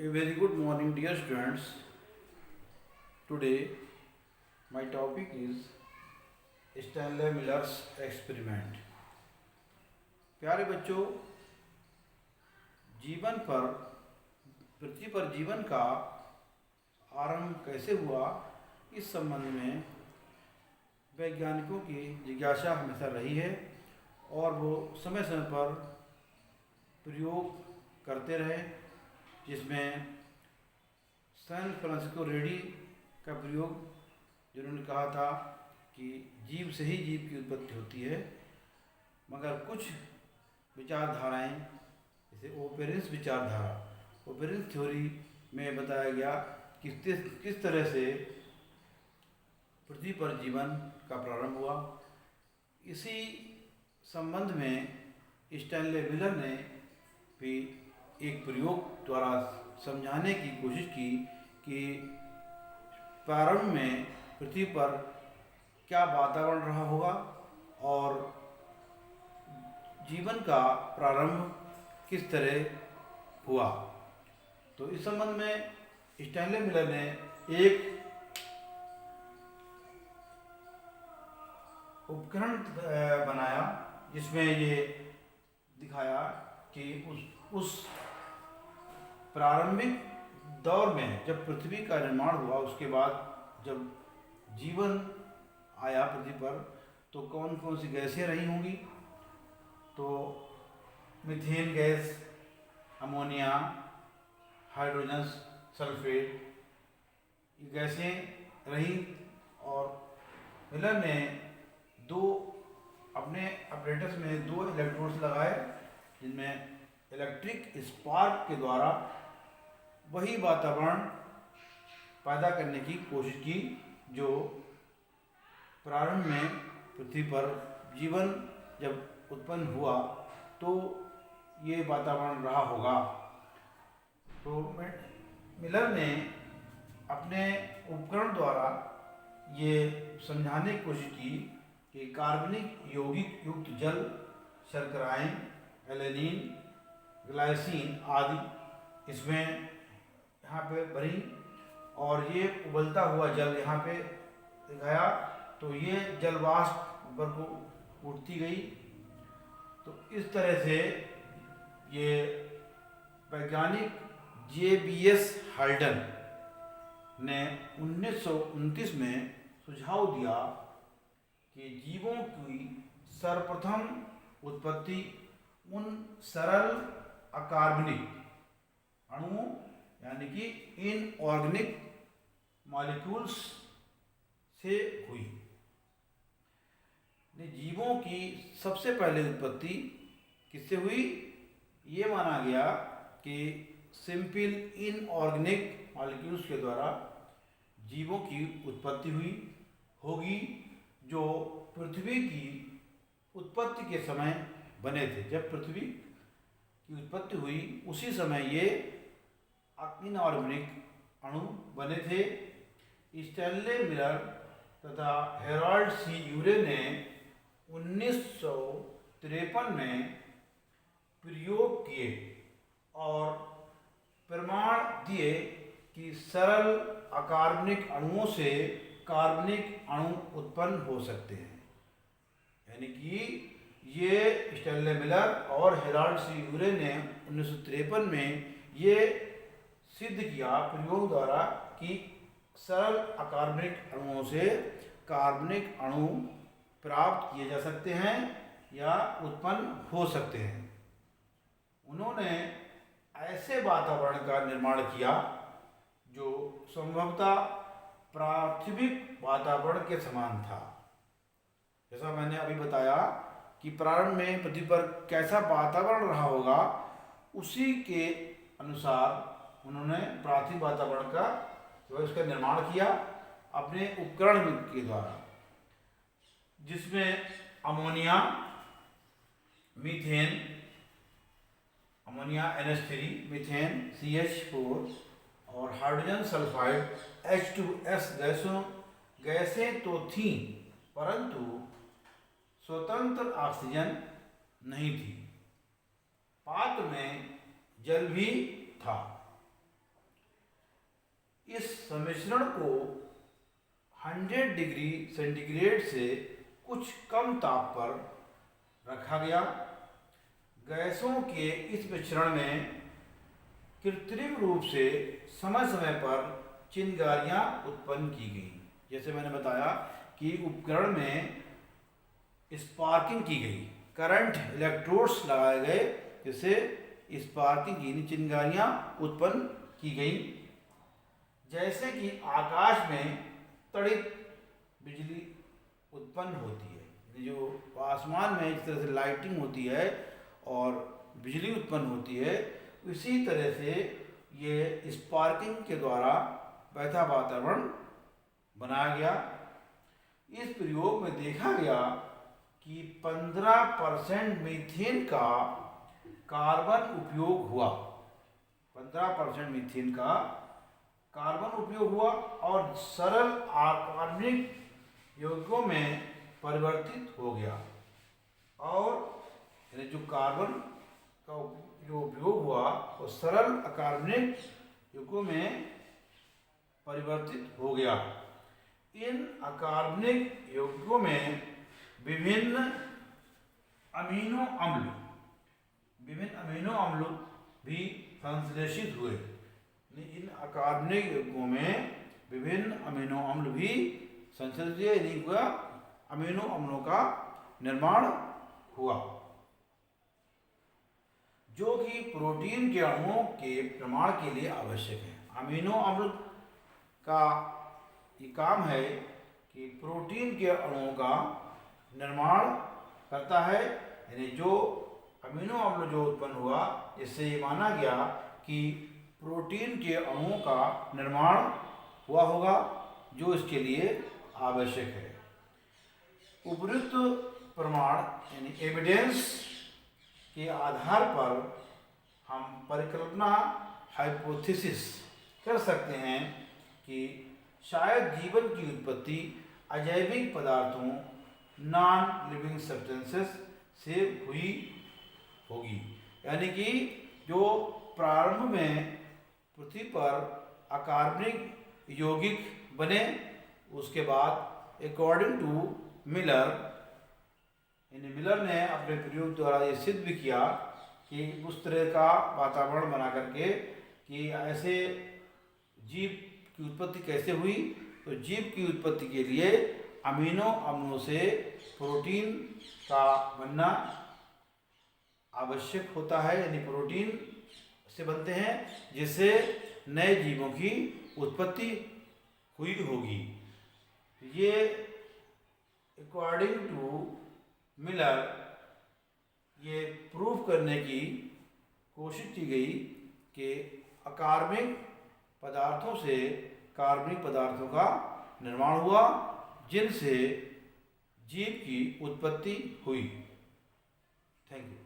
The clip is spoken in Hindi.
A very good morning, dear students. Today, my topic is Stanley Miller's experiment. प्यारे बच्चों, जीवन पर पृथ्वी पर जीवन का आरंभ कैसे हुआ, इस संबंध में वैज्ञानिकों की जिज्ञासा हमेशा रही है और वो समय समय पर प्रयोग करते रहे, जिसमें सैन फ्रांसिस्को रेडी का प्रयोग, जिन्होंने कहा था कि जीव से ही जीव की उत्पत्ति होती है, मगर कुछ विचारधाराएं जैसे ओपेरेंस विचारधारा, ओपेरेंस थ्योरी में बताया गया कि किस तरह से पृथ्वी पर जीवन का प्रारंभ हुआ। इसी संबंध में स्टैनले मिलर ने भी एक प्रयोग द्वारा समझाने की कोशिश की कि प्रारंभ में पृथ्वी पर क्या वातावरण रहा होगा और जीवन का प्रारंभ किस तरह हुआ। तो इस संबंध में स्टैनले मिलर ने एक उपकरण बनाया, जिसमें ये दिखाया कि उस प्रारंभिक दौर में जब पृथ्वी का निर्माण हुआ, उसके बाद जब जीवन आया पृथ्वी पर, तो कौन कौन सी गैसें रही होंगी। तो methane gas, ammonia, hydrogen sulphate, ये गैसें रही। और मिलर ने अपने अपरेटस में दो इलेक्ट्रोड्स लगाए, जिनमें इलेक्ट्रिक स्पार्क के द्वारा वही वातावरण पैदा करने की कोशिश की जो प्रारंभ में पृथ्वी पर जीवन जब उत्पन्न हुआ तो ये वातावरण रहा होगा। तो मिलर ने अपने उपकरण द्वारा ये समझाने की कोशिश की कि कार्बनिक यौगिक युक्त जल, शर्कराएं, एलेनिन, ग्लाइसिन आदि इसमें यहाँ पे भरी, और ये उबलता हुआ जल यहाँ पे दिखाया, तो ये जल वाष्प ऊपर को उठती गई। तो इस तरह से ये वैज्ञानिक JBS हाल्डन ने 1929 में सुझाव दिया कि जीवों की सर्वप्रथम उत्पत्ति उन सरल अकार्बनिक अणुओं यानी कि इनऑर्गेनिक मॉलिक्यूल्स से हुई। जीवों की सबसे पहले उत्पत्ति किससे हुई? ये माना गया कि सिंपल इनऑर्गेनिक मॉलिक्यूल्स के द्वारा जीवों की उत्पत्ति हुई होगी, जो पृथ्वी की उत्पत्ति के समय बने थे। जब पृथ्वी की उत्पत्ति हुई उसी समय ये इनऑर्गेनिक अणु बने थे। स्टैनले मिलर तथा हेराल्ड सी यूरे ने 1953 में प्रयोग किए और प्रमाण दिए कि सरल अकार्बनिक अणुओं से कार्बनिक अणु उत्पन्न हो सकते हैं। यानी कि ये स्टैनले मिलर और हेराल्ड सी यूरे ने 1953 में ये सिद्ध किया प्रयोग द्वारा कि सरल अकार्बनिक अणुओं से कार्बनिक अणु प्राप्त किए जा सकते हैं या उत्पन्न हो सकते हैं। उन्होंने ऐसे वातावरण का निर्माण किया जो संभवतः प्राथमिक वातावरण के समान था। जैसा मैंने अभी बताया कि प्रारंभ में पृथ्वी पर कैसा वातावरण रहा होगा, उसी के अनुसार उन्होंने प्राथमिक वातावरण का जो है उसका निर्माण किया अपने उपकरण के द्वारा, जिसमें ammonia, methane, ammonia NH3, methane CH4 और हाइड्रोजन सल्फाइड H2S गैसें तो थीं, परंतु स्वतंत्र ऑक्सीजन नहीं थी। पात्र में जल भी था सम्मिश्रण को 100 डिग्री सेंटीग्रेड से कुछ कम ताप पर रखा गया। गैसों के इस मिश्रण में कृत्रिम रूप से समय समय पर चिंगारियां उत्पन्न की गई। जैसे मैंने बताया कि उपकरण में स्पार्किंग की गई, करंट इलेक्ट्रोड्स लगाए गए, जिससे स्पार्किंग की चिंगारियां उत्पन्न की गई। जैसे कि आकाश में तड़ित बिजली उत्पन्न होती है, जो आसमान में इस तरह से लाइटिंग होती है और बिजली उत्पन्न होती है, इसी तरह से ये स्पार्किंग के द्वारा वैसा वातावरण बनाया गया। इस प्रयोग में देखा गया कि 15% मीथेन का कार्बन उपयोग हुआ। 15% मीथेन का कार्बन उपयोग हुआ और सरल अकार्बनिक यौगिकों में परिवर्तित हो गया। और जो कार्बन का जो उपयोग हुआ वो सरल अकार्बनिक यौगिकों में परिवर्तित हो गया। इन अकार्बनिक यौगिकों में विभिन्न अमीनो अम्ल भी संश्लेषित हुए। इन अकार्बनिक यौगिकों में विभिन्न अमीनो अम्ल भी संश्लेषित हुआ, अमीनो अम्लों का निर्माण हुआ, जो कि प्रोटीन के अणुओं के निर्माण के लिए आवश्यक है। अमीनो अम्ल का ये काम है कि प्रोटीन के अणुओं का निर्माण करता है। यानी जो अमीनो अम्ल जो उत्पन्न हुआ, इससे ये माना गया कि प्रोटीन के अणुओं का निर्माण हुआ होगा, जो इसके लिए आवश्यक है। उपयुक्त प्रमाण यानी एविडेंस के आधार पर हम परिकल्पना हाइपोथेसिस कर सकते हैं कि शायद जीवन की उत्पत्ति अजैविक पदार्थों नॉन लिविंग सब्सटेंसेस से हुई होगी। यानी कि जो प्रारंभ में पृथ्वी पर अकार्बनिक यौगिक बने, उसके बाद अकॉर्डिंग टू मिलर ने अपने प्रयोग द्वारा ये सिद्ध भी किया कि उस तरह का वातावरण बना करके कि ऐसे जीव की उत्पत्ति कैसे हुई। तो जीव की उत्पत्ति के लिए अमीनो अम्लों से प्रोटीन का बनना आवश्यक होता है, यानी प्रोटीन से बनते हैं, जिससे नए जीवों की उत्पत्ति हुई होगी। ये अकॉर्डिंग टू मिलर ये प्रूव करने की कोशिश की गई कि अकार्बनिक पदार्थों से कार्बनिक पदार्थों का निर्माण हुआ, जिनसे जीव की उत्पत्ति हुई। Thank you.